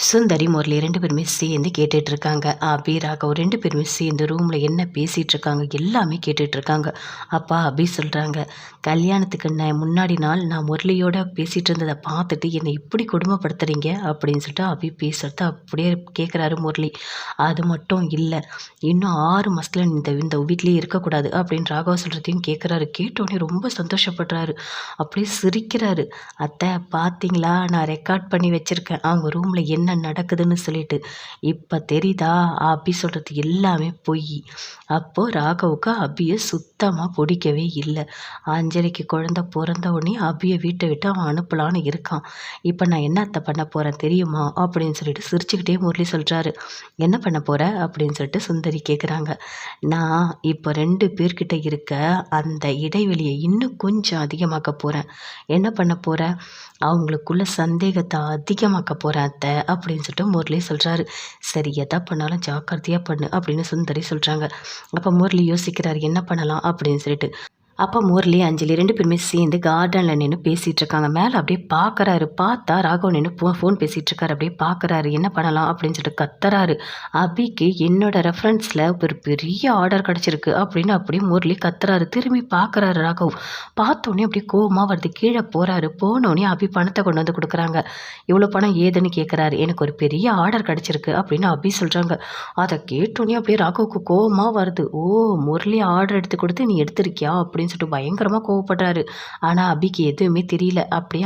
சுந்தரி, முரளி 2 பேருமே சேர்ந்து கேட்டுட்ருக்காங்க. அபி, ராகவ் 2 பேருமே சேர்ந்து ரூம்ல என்ன பேசிகிட்ருக்காங்க எல்லாமே கேட்டுட்ருக்காங்க. அப்பா அபி சொல்கிறாங்க, கல்யாணத்துக்கு முன்னாடி நாள் நான் முரளியோட பேசிகிட்டு இருந்ததை பார்த்துட்டு என்னை இப்படி கொடுமைப்படுத்துறீங்க அப்படின்னு சொல்லிட்டு அபி பேசுகிறத அப்படியே கேட்குறாரு முரளி. அது மட்டும் இல்லை, இன்னும் 6 மாதத்துல இந்த இந்த வீட்லேயே இருக்கக்கூடாது அப்படின்னு ராகவ் சொல்கிறதையும் கேட்குறாரு. கேட்டோடனே ரொம்ப சந்தோஷப்படுறாரு, அப்படியே சிரிக்கிறாரு. அத்தை பார்த்தீங்களா, நான் ரெக்கார்ட் பண்ணி வச்சுருக்கேன் அவங்க ரூமில் என்ன நடக்குதுன்னு சொல்லிட்டு. இப்போ தெரியுதா, அபி சொல்கிறது எல்லாமே பொய். அப்போது ராகவுக்கு அபியை சுத்தமாக பிடிக்கவே இல்லை. அஞ்சலிக்கு குழந்தை பிறந்த உடனே அபியை வீட்டை விட்டு அவன் அனுப்பலான்னு இருக்கான். இப்போ நான் என்னத்தை பண்ண போகிறேன் தெரியுமா அப்படின்னு சொல்லிட்டு சிரிச்சுக்கிட்டே முரளி சொல்கிறாரு. என்ன பண்ண போகிற அப்படின்னு சொல்லிட்டு சுந்தரி கேட்குறாங்க. நான் இப்போ 2 பேர்கிட்ட இருக்க அந்த இடைவெளியை இன்னும் கொஞ்சம் அதிகமாக்க போகிறேன். என்ன பண்ண போகிறேன், அவங்களுக்குள்ள சந்தேகத்தை அதிகமாக்க போகிறேன் அத்தை அப்படின்னு சொல்லிட்டு முரளி சொல்கிறாரு. சரி, எதா பண்ணாலும் ஜாக்கிரதையாக பண்ணு அப்படின்னு சுந்தரி சொல்கிறாங்க. அப்போ முரளி யோசிக்கிறாரு என்ன பண்ணலாம் அப்படின்னு சொல்லிட்டு. அப்போ முரளி, அஞ்சலி 2 பேருமே சேர்ந்து கார்டனில் நின்று பேசிகிட்டு இருக்காங்க. மேலே அப்படியே பார்க்குறாரு. பார்த்தா ராகவ் நின்று ஃபோன் பேசிகிட்டு இருக்காரு. அப்படியே பார்க்குறாரு என்ன பண்ணலாம் அப்படின்னு சொல்லிட்டு கத்துறாரு. அபிக்கு என்னோட ரெஃபரன்ஸில் ஒரு பெரிய ஆர்டர் கிடச்சிருக்கு அப்படின்னு அப்படியே முரளி கத்துறாரு. திரும்பி பார்க்குறாரு ராகவ். பார்த்தோன்னே அப்படியே கோவமாக வருது. கீழே போகிறாரு. போனோடனே அபி பணத்தை கொண்டு வந்து கொடுக்குறாங்க. இவ்வளோ பணம் ஏதுன்னு கேட்குறாரு. எனக்கு ஒரு பெரிய ஆர்டர் கிடச்சிருக்கு அப்படின்னு அபி சொல்கிறாங்க. அதை கேட்டோன்னே அப்படியே ராகவுக்கு கோவமாக வருது. ஓ, முரளி ஆர்டர் எடுத்து கொடுத்து நீ எடுத்திருக்கியா அப்படின்னு சொல்லிட்டு பயங்கரமாக கோவப்படுறாரு. ஆனால் அபிக்கு எதுவுமே தெரியல. அப்படியே